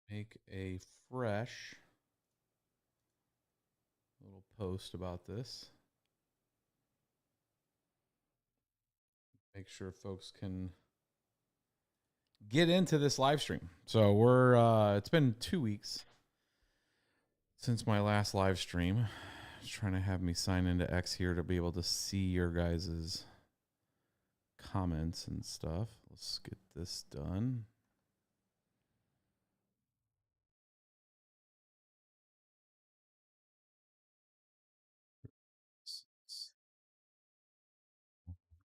make a fresh little post about this. Make sure folks can get into this live stream. So we're it's been 2 weeks since my last live stream. Just trying to have me sign into X here to be able to see your guys's comments and stuff. Let's get this done.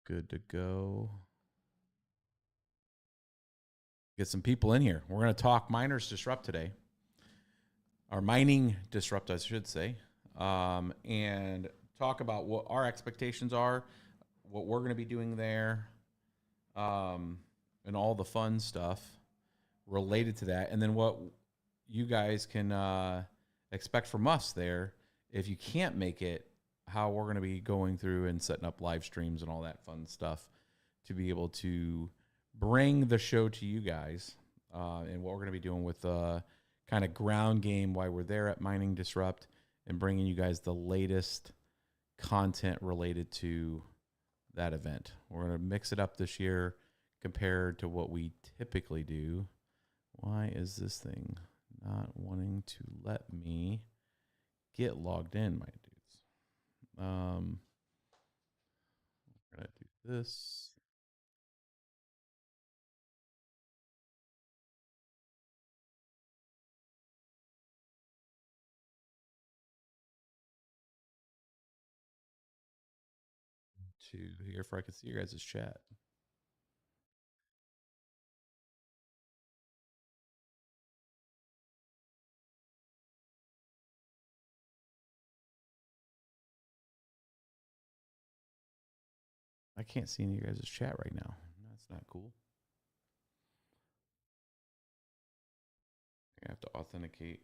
Good to go. Get some people in here. We're going to talk Miners Disrupt today. Or Mining Disrupt, I should say. And talk about what our expectations are, what we're going to be doing there, and all the fun stuff related to that. And then what you guys can expect from us there if you can't make it, how we're going to be going through and setting up live streams and all that fun stuff to be able to bring the show to you guys, and what we're going to be doing with kind of ground game while we're there at Mining Disrupt and bringing you guys the latest content related to that event. We're going to mix it up this year compared to what we typically do. Why is this thing not wanting to let me get logged in, my dudes? We're going to do this. To here if I can see your guys' chat. I can't see any of your guys' chat right now. That's not cool. I have to authenticate.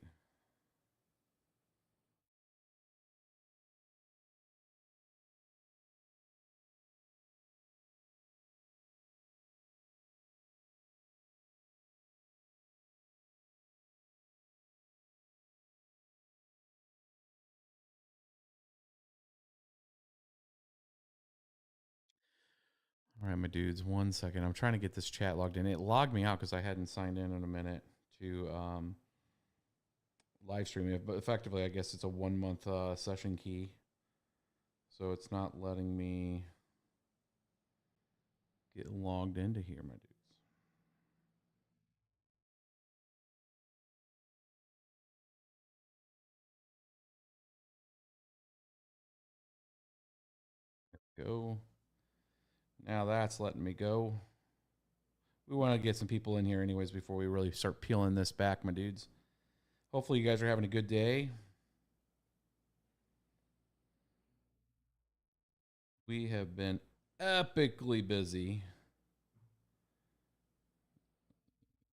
All right, my dudes, 1 second. I'm trying to get this chat logged in. It logged me out because I hadn't signed in a minute to live stream it. But effectively, I guess it's a 1 month session key. So it's not letting me get logged into here, my dudes. Go. Now that's letting me go. We want to get some people in here anyways before we really start peeling this back, my dudes. Hopefully you guys are having a good day. We have been epically busy.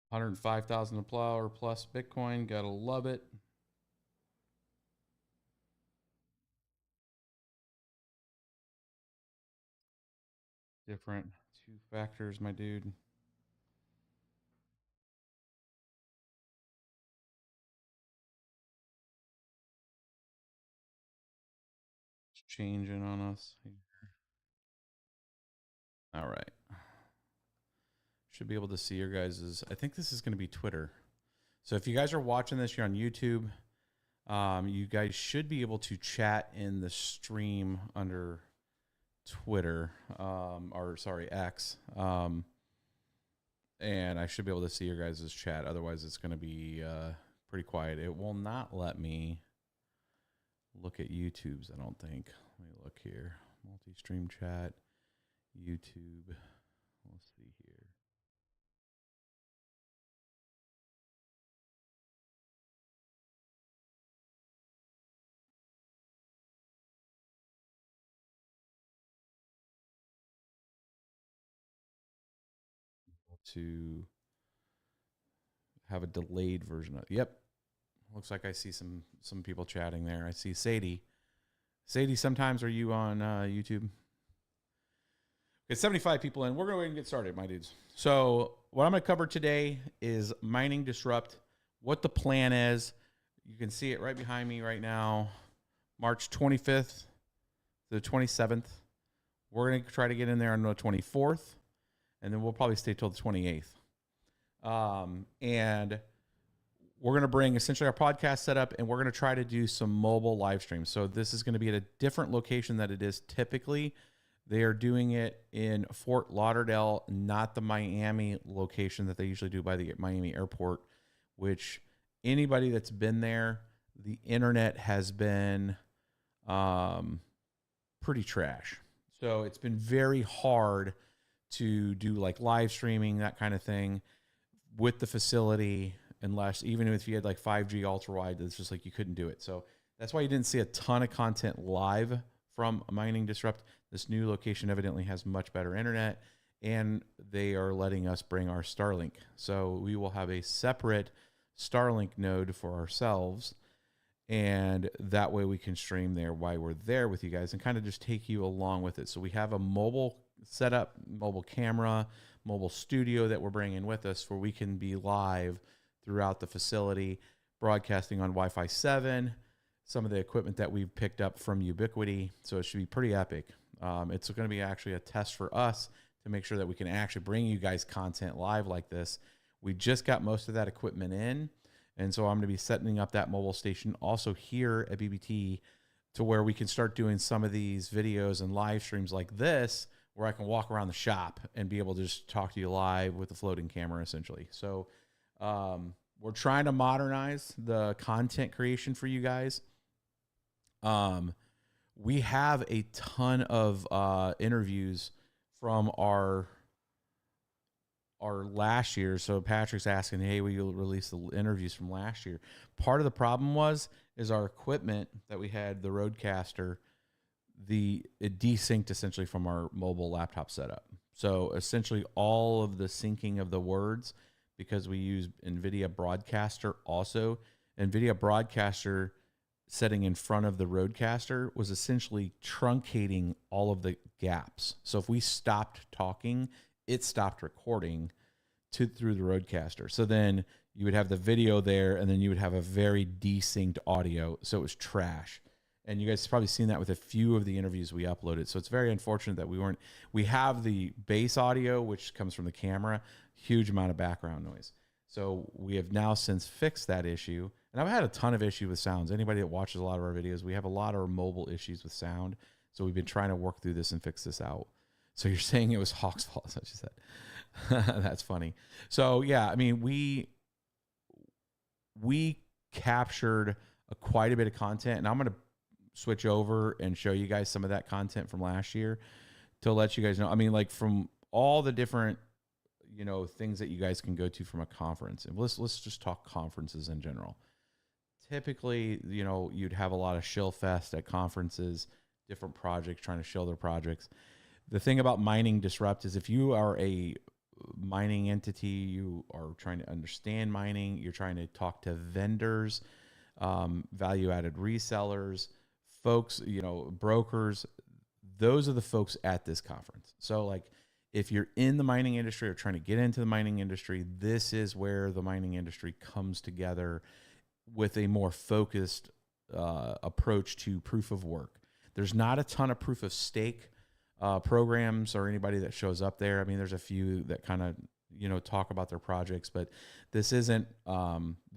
105,000 or plus Bitcoin. Gotta love it. Different 2 factors, my dude. It's changing on us. All right. Should be able to see your guys's. I think this is going to be Twitter. So if you guys are watching this here on YouTube, you guys should be able to chat in the stream under Twitter, or sorry, X. And I should be able to see your guys' chat. Otherwise, it's going to be pretty quiet. It will not let me look at YouTube's, I don't think. Let me look here. Multi-stream chat, YouTube. Let's see here. To have a delayed version of. Yep. Looks like I see some people chatting there. I see Sadie. Sadie, sometimes are you on YouTube? It's 75 people in. We're going to go ahead and get started, my dudes. So what I'm going to cover today is Mining Disrupt what the plan is. You can see it right behind me right now. March 25th to the 27th. We're going to try to get in there on the 24th, and then we'll probably stay till the 28th. And we're going to bring essentially our podcast setup, and we're going to try to do some mobile live streams. So this is going to be at a different location than it is typically. They are doing it in Fort Lauderdale, not the Miami location that they usually do by the Miami airport, which anybody that's been there, the internet has been pretty trash. So it's been very hard to do like live streaming, that kind of thing with the facility, unless even if you had like 5G ultra wide, it's just like you couldn't do it. So that's why you didn't see a ton of content live from Mining Disrupt. This new location evidently has much better internet, and they are letting us bring our Starlink. So we will have a separate Starlink node for ourselves, and that way we can stream there while we're there with you guys and kind of just take you along with it. So we have a mobile setup, mobile camera, mobile studio that we're bringing with us where we can be live throughout the facility, broadcasting on Wi-Fi 7, some of the equipment that we've picked up from Ubiquiti. So it should be pretty epic. It's going to be actually a test for us to make sure that we can actually bring you guys content live like this. We just got most of that equipment in, and so I'm going to be setting up that mobile station also here at BBT to where we can start doing some of these videos and live streams like this, where I can walk around the shop and be able to just talk to you live with a floating camera, essentially. So we're trying to modernize the content creation for you guys. We have a ton of interviews from our last year. So Patrick's asking, hey, will you release the interviews from last year? Part of the problem is our equipment that we had, the Rodecaster, it desynced essentially from our mobile laptop setup. So essentially all of the syncing of the words, because we use NVIDIA Broadcaster also, NVIDIA Broadcaster setting in front of the Rodecaster was essentially truncating all of the gaps. So if we stopped talking, it stopped recording through the Rodecaster. So then you would have the video there, and then you would have a very desynced audio. So it was trash. And you guys have probably seen that with a few of the interviews we uploaded. So it's very unfortunate that we have the base audio, which comes from the camera, huge amount of background noise. So we have now since fixed that issue. And I've had a ton of issues with sounds. Anybody that watches a lot of our videos, we have a lot of mobile issues with sound. So we've been trying to work through this and fix this out. So you're saying it was Hawk's fault, as you said. That's funny. So yeah, I mean, we captured quite a bit of content, and I'm going to switch over and show you guys some of that content from last year to let you guys know. I mean, like from all the different, things that you guys can go to from a conference, and let's just talk conferences in general. Typically, you'd have a lot of shill fest at conferences, different projects trying to shill their projects. The thing about Mining Disrupt is if you are a mining entity, you are trying to understand mining, you're trying to talk to vendors, value-added resellers, folks, brokers, those are the folks at this conference. So like if you're in the mining industry or trying to get into the mining industry, this is where the mining industry comes together with a more focused approach to proof of work. There's not a ton of proof of stake programs or anybody that shows up there. I mean, there's a few that kind of, talk about their projects, but this isn't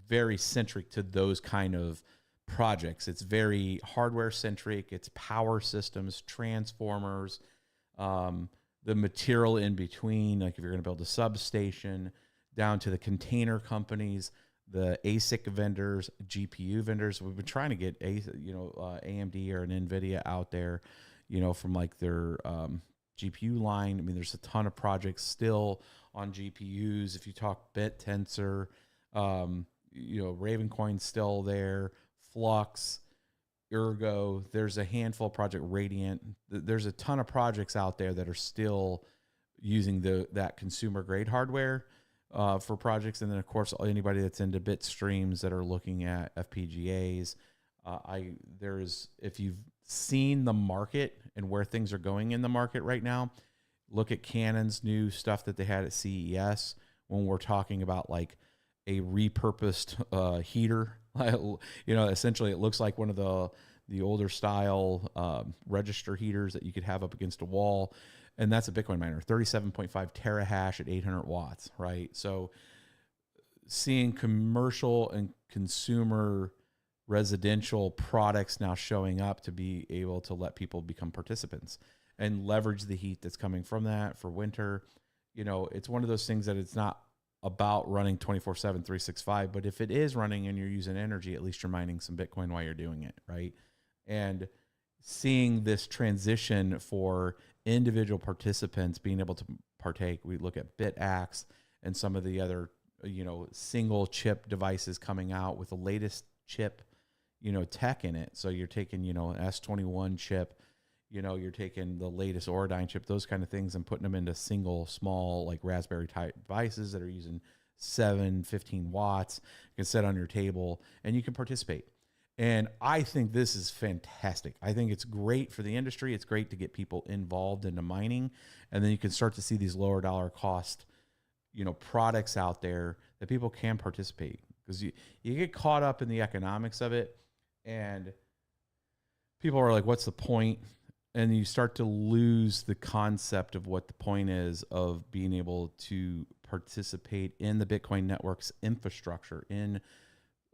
very centric to those kind of projects. It's very hardware centric. It's power systems, transformers, the material in between, like if you're going to build a substation, down to the container companies, the ASIC vendors, GPU vendors. We've been trying to get AMD or an NVIDIA out there, from like their GPU line. I mean, there's a ton of projects still on GPUs. If you talk BitTensor, Ravencoin's still there, Flux, Ergo. There's a handful of project Radiant. There's a ton of projects out there that are still using that consumer grade hardware for projects. And then of course, anybody that's into bit streams that are looking at FPGAs. If you've seen the market and where things are going in the market right now, look at Canon's new stuff that they had at CES when we're talking about like a repurposed heater. Essentially it looks like one of the older style register heaters that you could have up against a wall. And that's a Bitcoin miner, 37.5 terahash at 800 watts, right? So seeing commercial and consumer residential products now showing up to be able to let people become participants and leverage the heat that's coming from that for winter. It's one of those things that it's not about running 24/7, 365, but if it is running and you're using energy, at least you're mining some Bitcoin while you're doing it, right? And seeing this transition for individual participants being able to partake, we look at BitAxe and some of the other, single chip devices coming out with the latest chip, tech in it. So you're taking, an S21 chip, you're taking the latest Auradine chip, those kind of things, and putting them into single, small, like Raspberry type devices that are using 15 watts. You can set on your table and you can participate. And I think this is fantastic. I think it's great for the industry. It's great to get people involved into mining. And then you can start to see these lower dollar cost, products out there that people can participate, because you get caught up in the economics of it. And people are like, what's the point? And you start to lose the concept of what the point is of being able to participate in the Bitcoin network's infrastructure, in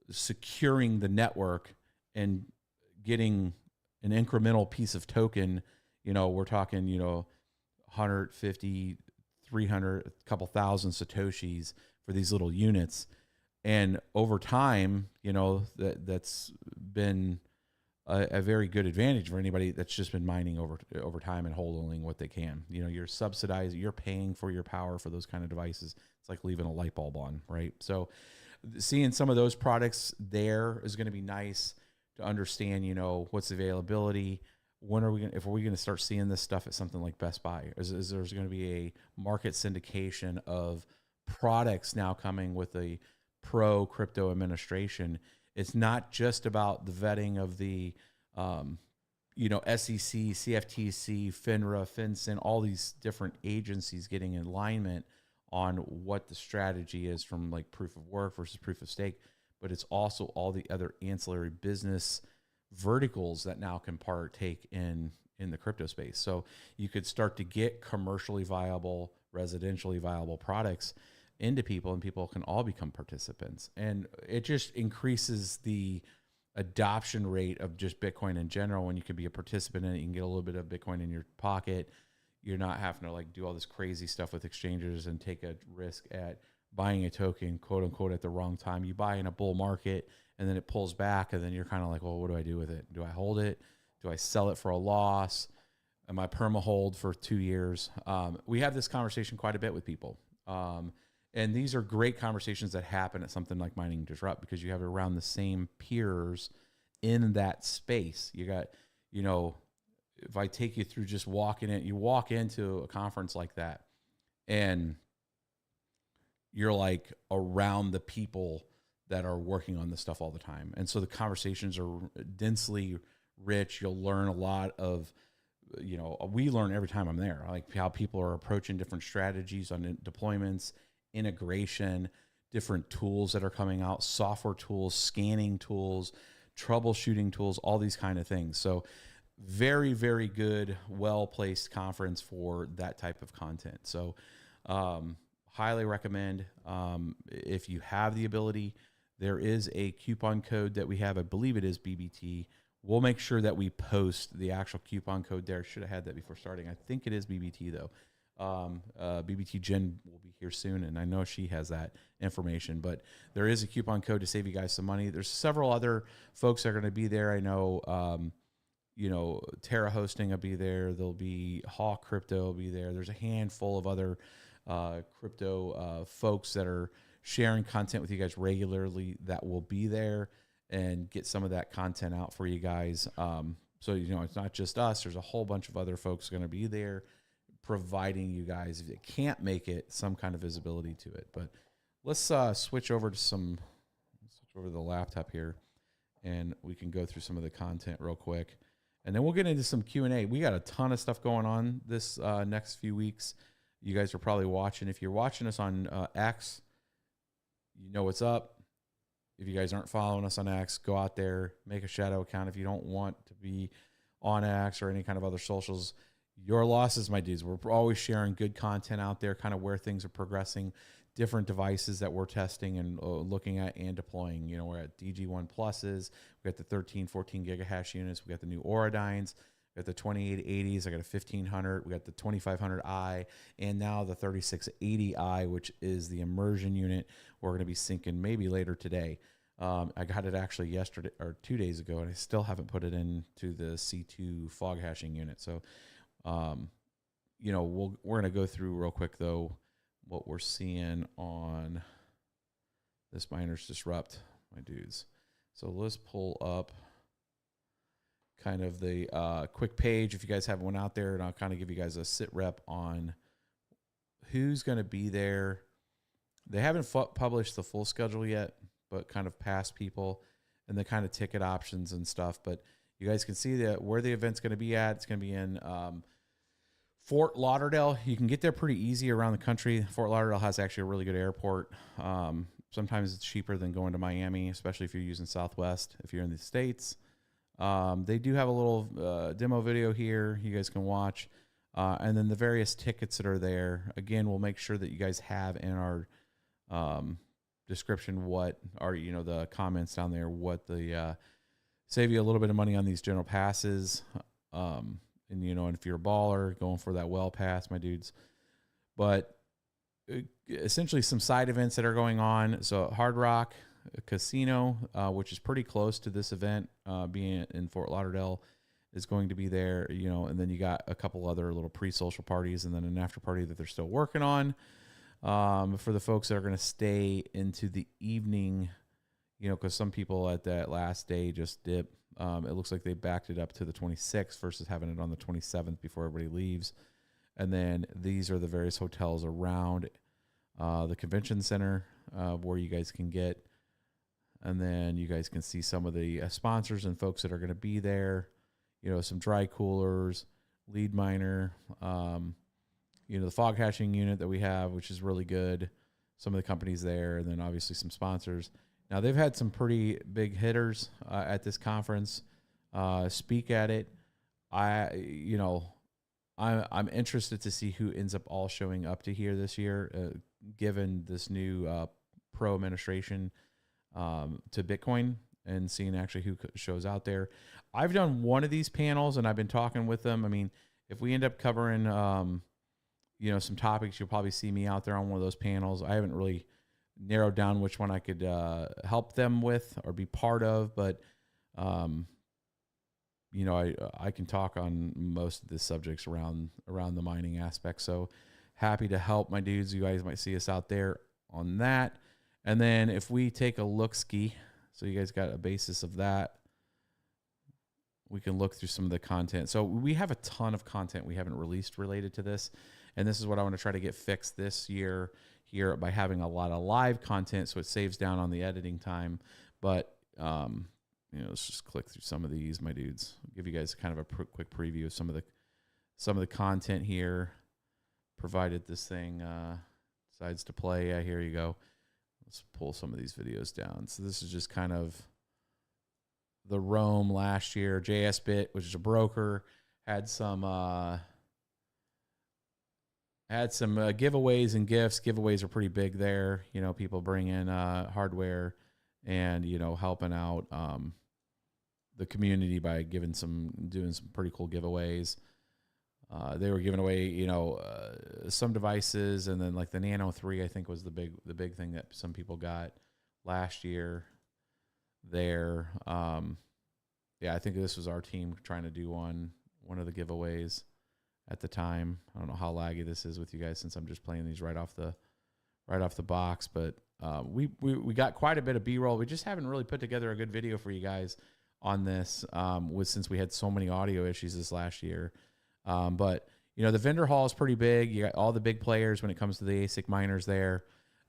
securing the network and getting an incremental piece of token. We're talking, 150, 300, a couple thousand Satoshis for these little units. And over time, that's been a very good advantage for anybody that's just been mining over time and holding what they can. You're subsidized, you're paying for your power for those kind of devices. It's like leaving a light bulb on, right? So seeing some of those products there is going to be nice to understand, what's the availability. When are we going? If we going to start seeing this stuff at something like Best Buy? Is there's going to be a market syndication of products now coming with a pro crypto administration? It's not just about the vetting of the, SEC, CFTC, FINRA, FinCEN, all these different agencies getting in alignment on what the strategy is from like proof of work versus proof of stake, but it's also all the other ancillary business verticals that now can partake in the crypto space. So you could start to get commercially viable, residentially viable products into people, and people can all become participants. And it just increases the adoption rate of just Bitcoin in general. When you can be a participant in it, you can get a little bit of Bitcoin in your pocket. You're not having to like do all this crazy stuff with exchanges and take a risk at buying a token, quote unquote, at the wrong time. You buy in a bull market and then it pulls back, and then you're kind of like, well, what do I do with it? Do I hold it? Do I sell it for a loss? Am I perma hold for 2 years? We have this conversation quite a bit with people. And these are great conversations that happen at something like Mining Disrupt, because you have around the same peers in that space. You got, if I take you through just walking in, you walk into a conference like that and you're like around the people that are working on this stuff all the time. And so the conversations are densely rich. You'll learn a lot of, we learn every time I'm there, like how people are approaching different strategies on deployments, integration, different tools that are coming out, software tools, scanning tools, troubleshooting tools, all these kind of things. So very, very good, well-placed conference for that type of content. So highly recommend. If you have the ability, there is a coupon code that we have. I believe it is BBT. We'll make sure that we post the actual coupon code there. Should have had that before starting. I think it is BBT though. BBT Jen will be here soon, and I know she has that information, but there is a coupon code to save you guys some money. There's several other folks that are going to be there. I know, Terra Hosting will be there. There'll be Hawk Crypto will be there. There's a handful of other crypto folks that are sharing content with you guys regularly that will be there and get some of that content out for you guys. So, it's not just us. There's a whole bunch of other folks going to be there, providing you guys, if you can't make it, some kind of visibility to it. But let's switch over to the laptop here, and we can go through some of the content real quick, and then we'll get into some Q&A. We got a ton of stuff going on this next few weeks. You guys are probably watching. If you're watching us on X, you know what's up. If you guys aren't following us on X, go out there, make a shadow account. If you don't want to be on X or any kind of other socials, your losses, my dudes. We're always sharing good content out there, kind of where things are progressing, different devices that we're testing and looking at and deploying. You know, we're at DG1 Pluses. We got the 13, 14 gigahash units. We got the new Auradines. We got the 2880s. I got a 1500. We got the 2500i, and now the 3680i, which is the immersion unit. We're going to be syncing maybe later today. I got it actually yesterday or 2 days ago, and I still haven't put it into the C2 fog hashing unit. So, you know, we're going to go through real quick though what we're seeing on this Miners Disrupt, my dudes. So let's pull up kind of the quick page if you guys have one out there, and I'll kind of give you guys a sit rep on who's going to be there. They haven't published the full schedule yet, but kind of past people and the kind of ticket options and stuff. But you guys can see that where the event's going to be at. It's going to be in Fort Lauderdale. You can get there pretty easy around the country. Fort Lauderdale has actually a really good airport. Sometimes it's cheaper than going to Miami, especially if you're using Southwest. If you're in the States, they do have a little demo video here you guys can watch. And then the various tickets that are there. Again, we'll make sure that you guys have in our description what are, you know, the comments down there, what the save you a little bit of money on these general passes. And, you know, and if you're a baller, going for that well pass, my dudes. But essentially some side events that are going on. So Hard Rock Casino, which is pretty close to this event, being in Fort Lauderdale, is going to be there, you know, and then you got a couple other little pre-social parties and then an after party that they're still working on. For the folks that are going to stay into the evening, you know, because some people at that last day just dip. It looks like they backed it up to the 26th versus having it on the 27th before everybody leaves. And then these are the various hotels around the convention center where you guys can get. And then you guys can see some of the sponsors and folks that are going to be there. You know, some dry coolers, lead miner, you know, the fog hashing unit that we have, which is really good. Some of the companies there, and then obviously some sponsors. Now, they've had some pretty big hitters at this conference speak at it. I'm interested to see who ends up all showing up to here this year, given this new pro administration to Bitcoin, and seeing actually who shows out there. I've done one of these panels, and I've been talking with them. I mean, if we end up covering, you know, some topics, you'll probably see me out there on one of those panels. I haven't really narrowed down which one I could help them with or be part of, but you know, I can talk on most of the subjects around the mining aspect. So happy to help my dudes. You guys might see us out there on that. And then if we take a look-ski, so you guys got a basis of that, we can look through some of the content. So we have a ton of content we haven't released related to this. And this is what I want to try to get fixed this year here by having a lot of live content, so it saves down on the editing time. But, you know, let's just click through some of these, my dudes. I'll give you guys kind of a quick preview of some of the content here, provided this thing decides to play. Yeah, here you go. Let's pull some of these videos down. So this is just kind of the Rome last year. JSBit, which is a broker, had some giveaways and gifts. Giveaways are pretty big there. You know, people bring in hardware and, you know, helping out the community by doing some pretty cool giveaways. They were giving away, you know, some devices, and then like the Nano 3, I think, was the big thing that some people got last year there. Yeah, I think this was our team trying to do one of the giveaways at the time. I don't know how laggy this is with you guys since I'm just playing these right off the box, but we got quite a bit of B-roll. We just haven't really put together a good video for you guys on this since we had so many audio issues this last year. But, you know, the vendor hall is pretty big. You got all the big players when it comes to the ASIC miners there.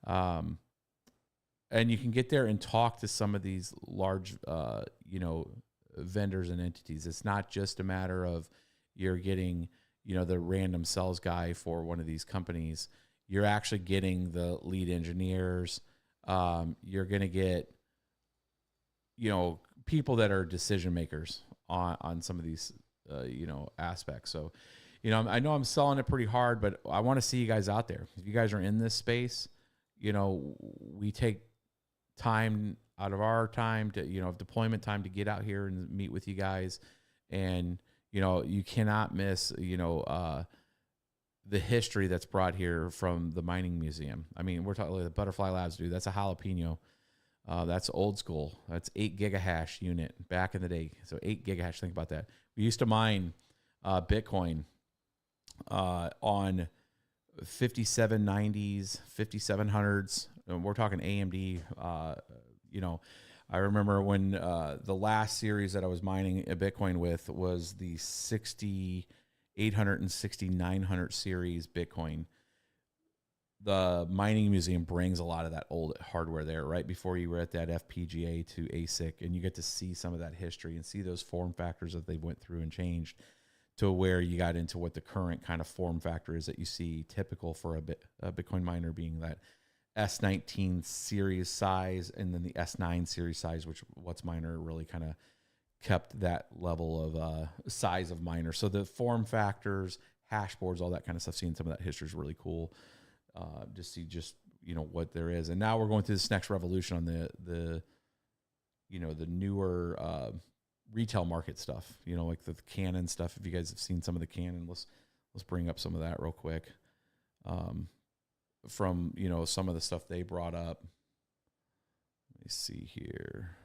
And you can get there and talk to some of these large, you know, vendors and entities. It's not just a matter of you're getting, you know, the random sales guy for one of these companies. You're actually getting the lead engineers, You're going to get, people that are decision makers on some of these, aspects. So, I know I'm selling it pretty hard, but I want to see you guys out there. If you guys are in this space, we take time out of our time to, deployment time to get out here and meet with you guys. And, you cannot miss, the history that's brought here from the mining museum. I mean, we're talking like the Butterfly Labs, dude. That's a jalapeno. That's old school. That's 8 gigahash unit back in the day. So 8 gigahash. Think about that. We used to mine Bitcoin on 5790s, 5700s. And we're talking AMD. I remember when the last series that I was mining a Bitcoin with was the 6800 and 6900 series Bitcoin. The mining museum brings a lot of that old hardware there right before you were at that FPGA to ASIC, and you get to see some of that history and see those form factors that they went through and changed to where you got into what the current kind of form factor is that you see typical for a Bitcoin miner, being that S19 series size and then the S9 series size, which WhatsMiner really kind of kept that level of size of miner. So the form factors, hash boards, all that kind of stuff, seeing some of that history is really cool. To see just, what there is. And now we're going through this next revolution on the newer retail market stuff, like the Canon stuff. If you guys have seen some of the Canon, let's bring up some of that real quick. From, some of the stuff they brought up. Let me see here.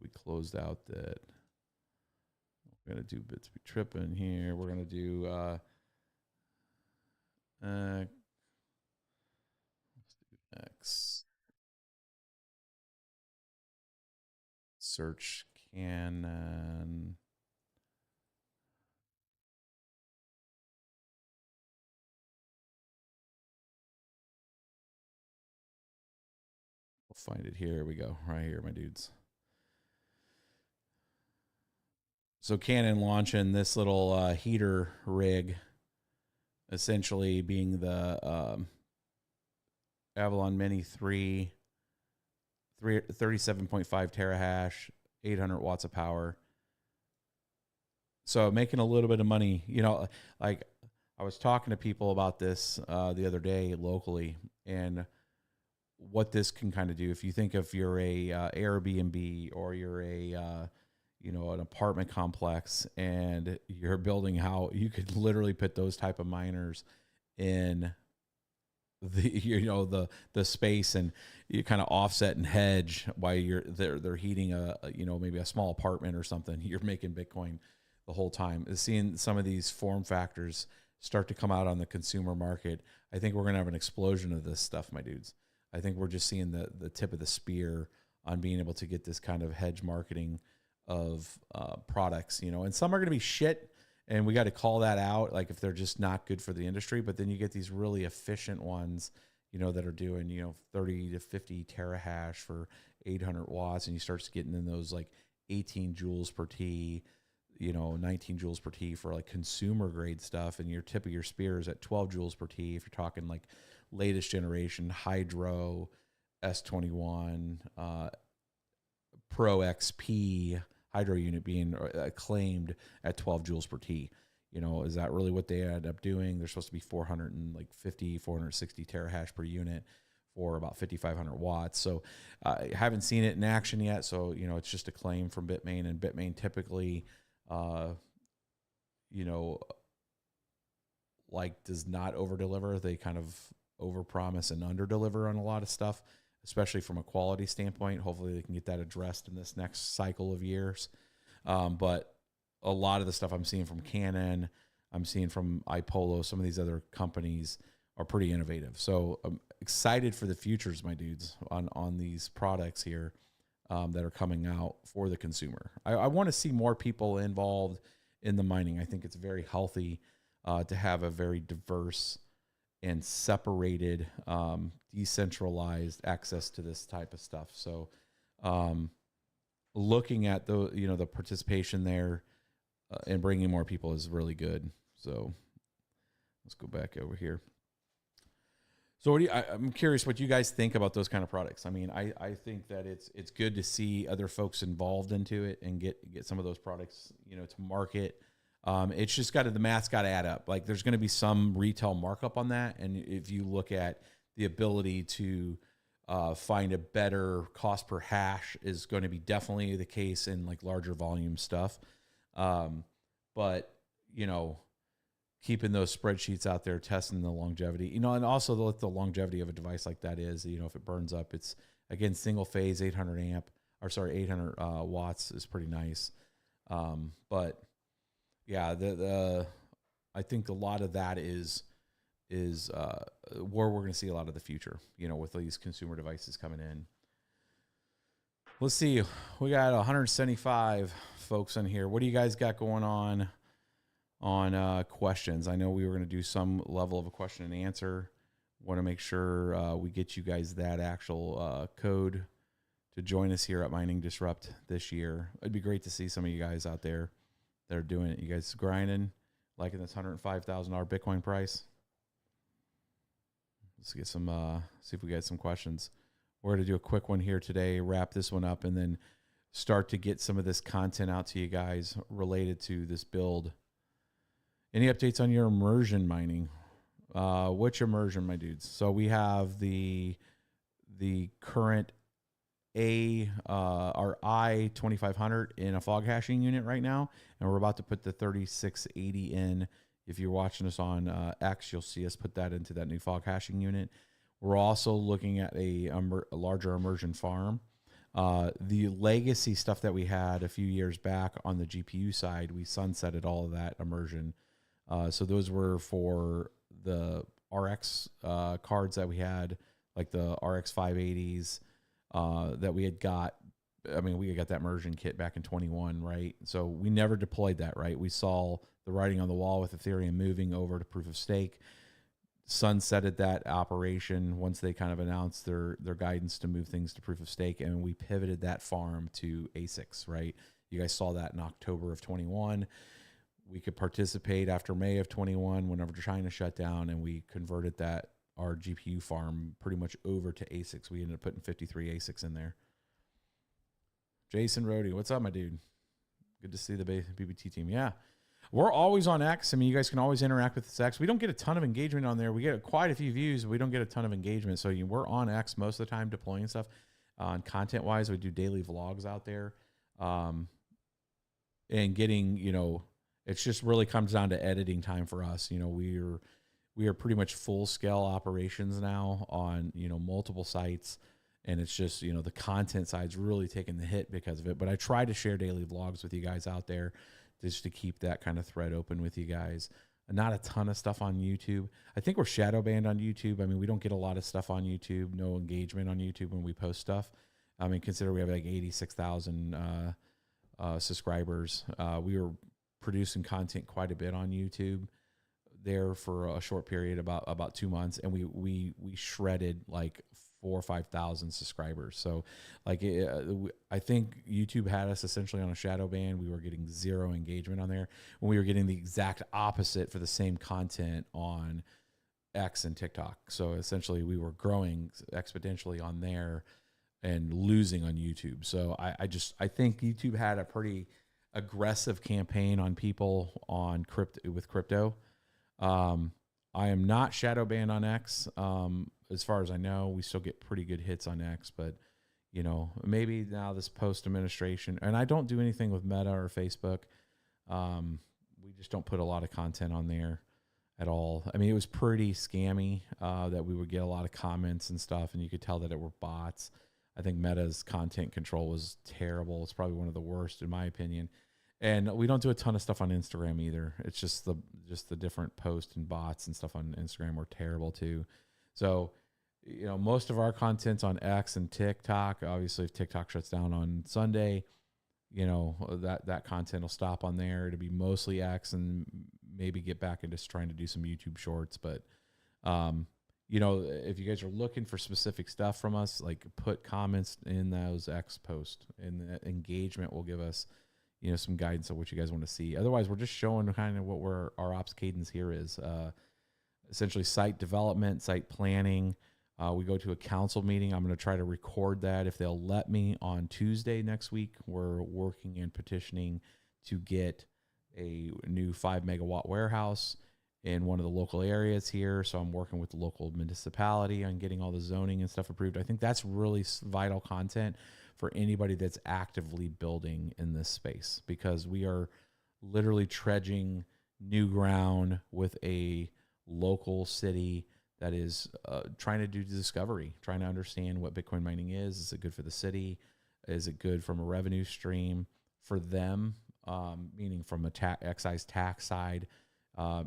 We closed out that. We're going to do BitsBeTrippin here. We're going to do X. Search Canon. We'll find it here. We go. Right here, my dudes. So Canon launching this little heater rig, essentially being the Avalon Mini 37.5 terahash, 800 watts of power. So making a little bit of money, like I was talking to people about this the other day locally, and what this can kind of do. If you think if you're a Airbnb or you're a an apartment complex and you're building how you could literally put those type of miners in the space, and you kind of offset and hedge while they're heating maybe a small apartment or something. You're making Bitcoin the whole time. Seeing some of these form factors start to come out on the consumer market, I think we're going to have an explosion of this stuff, my dudes. I think we're just seeing the tip of the spear on being able to get this kind of hedge marketing of products, and some are going to be shit, and we got to call that out, like if they're just not good for the industry. But then you get these really efficient ones, that are doing, 30 to 50 terahash for 800 watts, and you start getting in those like 18 joules per T, 19 joules per T for like consumer grade stuff, and your tip of your spear is at 12 joules per T if you're talking like latest generation Hydro S21 Pro XP Hydro unit being claimed at 12 joules per T. Is that really what they end up doing? They're supposed to be 460 terahash per unit for about 5,500 watts. So I haven't seen it in action yet. So, it's just a claim from Bitmain, and Bitmain typically, does not over deliver. They kind of over promise and under deliver on a lot of stuff, especially from a quality standpoint. Hopefully they can get that addressed in this next cycle of years. But a lot of the stuff I'm seeing from Canon, I'm seeing from iPolo, some of these other companies are pretty innovative. So I'm excited for the futures, my dudes, on these products here that are coming out for the consumer. I want to see more people involved in the mining. I think it's very healthy to have a very diverse and separated, decentralized access to this type of stuff. So, looking at the participation there and bringing more people is really good. So, let's go back over here. So I'm curious what you guys think about those kind of products. I mean, I think that it's good to see other folks involved into it and get some of those products, to market. It's just the math's got to add up. Like there's going to be some retail markup on that. And if you look at the ability to find a better cost per hash is going to be definitely the case in like larger volume stuff. But, keeping those spreadsheets out there, testing the longevity, and also what the longevity of a device like that is, if it burns up, it's again, single phase 800 watts is pretty nice. But yeah, I think a lot of that is where we're going to see a lot of the future, with these consumer devices coming in. Let's see. We got 175 folks in here. What do you guys got going on questions? I know we were going to do some level of a question and answer. Want to make sure we get you guys that actual code to join us here at Mining Disrupt this year. It'd be great to see some of you guys out there that are doing it. You guys grinding, liking this $105,000 Bitcoin price. Let's get some, see if we get some questions. We're going to do a quick one here today, wrap this one up, and then start to get some of this content out to you guys related to this build. Any updates on your immersion mining? Which immersion, my dudes? So we have the current our i2500 in a fog hashing unit right now, and we're about to put the 3680 in. If you're watching us on X, you'll see us put that into that new fog hashing unit. We're also looking at a larger immersion farm. The legacy stuff that we had a few years back on the GPU side, we sunsetted all of that immersion. So those were for the RX cards that we had, like the RX 580s that we had got. I mean, we got that immersion kit back in 21, right? So we never deployed that, right? We saw the writing on the wall with Ethereum moving over to proof of stake, sunsetted that operation once they kind of announced their guidance to move things to proof of stake, and we pivoted that farm to ASICs, right? You guys saw that in October of 21. We could participate after May of 21 whenever China shut down, and we converted our GPU farm pretty much over to ASICs. We ended up putting 53 ASICs in there. Jason Rohde, what's up, my dude? Good to see the BBT team. Yeah. We're always on X. I mean, you guys can always interact with this X. We don't get a ton of engagement on there. We get quite a few views. We don't get a ton of engagement. So we're on X most of the time deploying stuff. Content-wise, we do daily vlogs out there. And getting, it just really comes down to editing time for us. We are pretty much full-scale operations now on, multiple sites. And it's just, the content side's really taking the hit because of it. But I try to share daily vlogs with you guys out there, just to keep that kind of thread open with you guys. Not a ton of stuff on YouTube. I think we're shadow banned on YouTube. I mean, we don't get a lot of stuff on YouTube, no engagement on YouTube when we post stuff. I mean, consider we have like 86,000 subscribers. We were producing content quite a bit on YouTube there for a short period, about 2 months. And we shredded like 4,000 or 5,000 subscribers. So like, I think YouTube had us essentially on a shadow ban. We were getting zero engagement on there when we were getting the exact opposite for the same content on X and TikTok. So essentially we were growing exponentially on there and losing on YouTube. So I think YouTube had a pretty aggressive campaign on people on crypto. I am not shadow banned on X. As far as I know, we still get pretty good hits on X, but maybe now this post administration, and I don't do anything with Meta or Facebook. We just don't put a lot of content on there at all. I mean, it was pretty scammy that we would get a lot of comments and stuff, and you could tell that it were bots. I think Meta's content control was terrible. It's probably one of the worst in my opinion. And we don't do a ton of stuff on Instagram either. It's just the different posts and bots and stuff on Instagram were terrible too. So, most of our content's on X and TikTok. Obviously, if TikTok shuts down on Sunday, that content will stop on there. It'll be mostly X and maybe get back into trying to do some YouTube shorts. But, if you guys are looking for specific stuff from us, like put comments in those X posts, and the engagement will give us some guidance on what you guys want to see. Otherwise, we're just showing kind of what our ops cadence here is. essentially site development, site planning. We go to a council meeting. I'm going to try to record that if they'll let me on Tuesday next week. We're working and petitioning to get a new 5 megawatt warehouse in one of the local areas here. So I'm working with the local municipality on getting all the zoning and stuff approved. I think that's really vital content for anybody that's actively building in this space, because we are literally trudging new ground with a local city that is trying to do discovery, trying to understand what Bitcoin mining is. Is it good for the city? Is it good from a revenue stream for them, meaning from a excise tax side?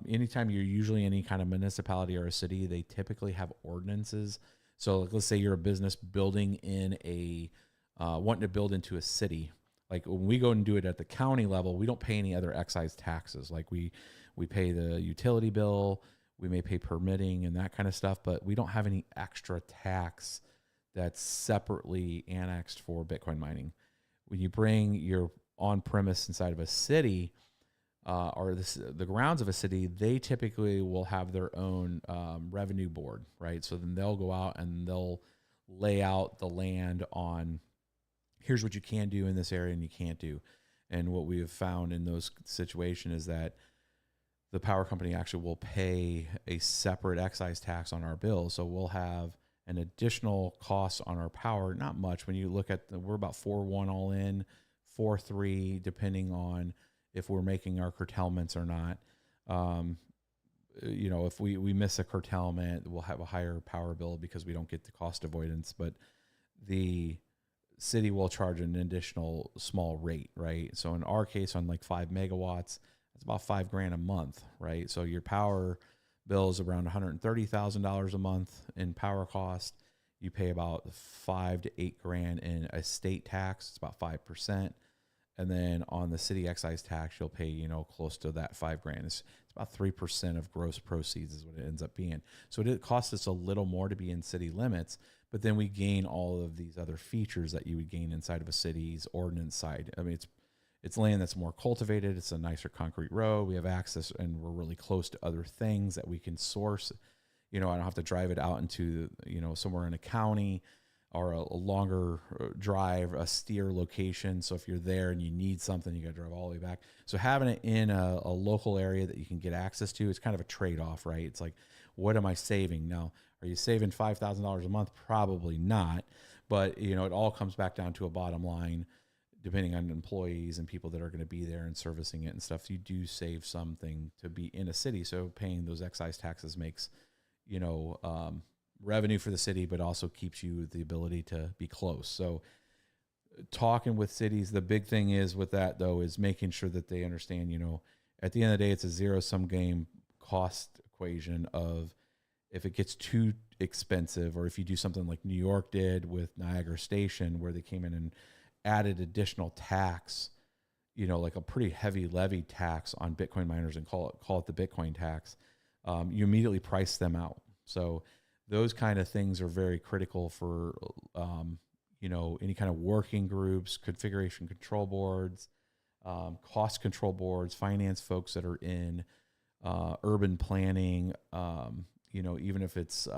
Anytime you're usually any kind of municipality or a city, they typically have ordinances. So like, let's say you're a business building in a, wanting to build into a city. Like when we go and do it at the county level, we don't pay any other excise taxes. Like we pay the utility bill, we may pay permitting and that kind of stuff, but we don't have any extra tax that's separately annexed for Bitcoin mining. When you bring your on-premise inside of a city, or the grounds of a city, they typically will have their own revenue board, right? So then they'll go out and they'll lay out the land on, here's what you can do in this area and you can't do. And what we have found in those situations is that the power company actually will pay a separate excise tax on our bill. So we'll have an additional cost on our power, not much. When you look at we're about 4.1 all in, 4.3 depending on if we're making our curtailments or not. If we miss a curtailment, we'll have a higher power bill because we don't get the cost avoidance, but the city will charge an additional small rate, right? So in our case, on like 5 megawatts, it's about $5,000 a month, right? So your power bill is around $130,000 a month in power cost. You pay about $5,000 to $8,000 in a state tax. It's about 5%. And then on the city excise tax, you'll pay, close to that $5,000. It's about 3% of gross proceeds is what it ends up being. So it costs us a little more to be in city limits, but then we gain all of these other features that you would gain inside of a city's ordinance side. I mean, it's land that's more cultivated. It's a nicer concrete road. We have access and we're really close to other things that we can source. I don't have to drive it out into, somewhere in a county or a longer drive, a steer location. So if you're there and you need something, you got to drive all the way back. So having it in a local area that you can get access to, it's kind of a trade-off, right? It's like, what am I saving? Now, are you saving $5,000 a month? Probably not. But, it all comes back down to a bottom line, depending on employees and people that are going to be there and servicing it and stuff. You do save something to be in a city. So paying those excise taxes makes, revenue for the city, but also keeps you the ability to be close. So talking with cities, the big thing is with that though, is making sure that they understand, at the end of the day, it's a zero-sum game cost equation of if it gets too expensive, or if you do something like New York did with Niagara Station, where they came in and added additional tax, like a pretty heavy levy tax on Bitcoin miners and call it the Bitcoin tax, you immediately price them out. So those kind of things are very critical for, any kind of working groups, configuration control boards, cost control boards, finance folks that are in urban planning, even if it's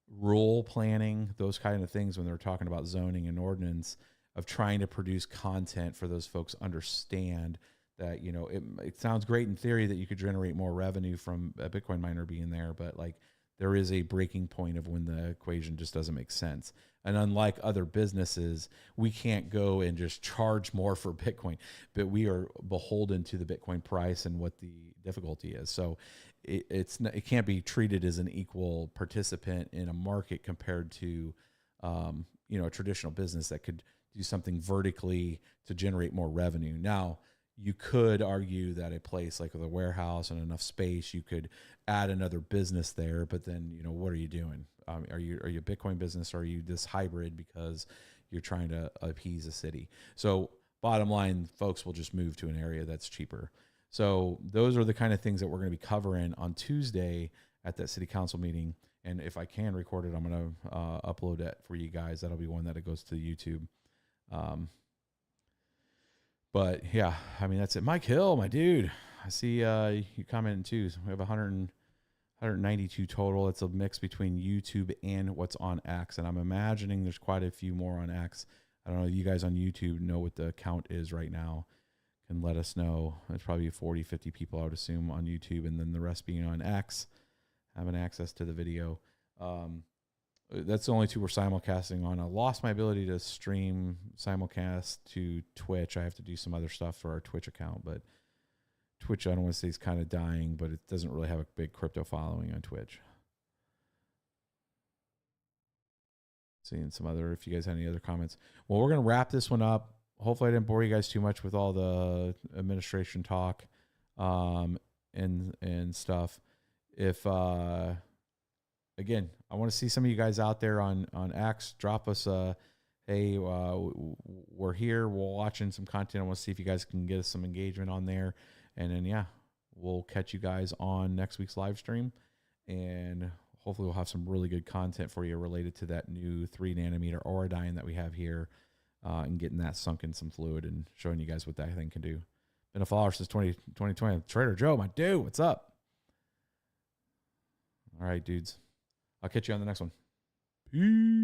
rural planning, those kind of things when they're talking about zoning and ordinance, of trying to produce content for those folks understand that, it sounds great in theory that you could generate more revenue from a Bitcoin miner being there, but like there is a breaking point of when the equation just doesn't make sense. And unlike other businesses, we can't go and just charge more for Bitcoin, but we are beholden to the Bitcoin price and what the difficulty is. So it can't be treated as an equal participant in a market compared to, a traditional business that could do something vertically to generate more revenue. Now, you could argue that a place like the warehouse and enough space, you could add another business there, but then, what are you doing? Are you a Bitcoin business, or are you this hybrid because you're trying to appease a city? So bottom line, folks will just move to an area that's cheaper. So those are the kind of things that we're going to be covering on Tuesday at that city council meeting. And if I can record it, I'm going to upload it for you guys. That'll be one that it goes to YouTube. But yeah, I mean, that's it. Mike Hill, my dude. I see you commenting too. So we have 192 total. It's a mix between YouTube and what's on X. And I'm imagining there's quite a few more on X. I don't know if you guys on YouTube know what the count is right now. Can let us know. There's probably 40, 50 people, I would assume, on YouTube. And then the rest being on X, having access to the video. That's the only two we're simulcasting on. I lost my ability to stream simulcast to Twitch. I have to do some other stuff for our Twitch account, but Twitch, I don't want to say is kind of dying, but it doesn't really have a big crypto following on Twitch. Seeing some other, if you guys have any other comments. Well, we're going to wrap this one up. Hopefully I didn't bore you guys too much with all the administration talk and stuff. If, again, I want to see some of you guys out there on X. Drop us hey, we're here. We're watching some content. I want to see if you guys can get us some engagement on there. And then, yeah, we'll catch you guys on next week's live stream. And hopefully we'll have some really good content for you related to that new 3 nanometer Auradine that we have here and getting that sunk in some fluid and showing you guys what that thing can do. Been a follower since 2020. Trader Joe, my dude, what's up? All right, dudes. I'll catch you on the next one. Peace.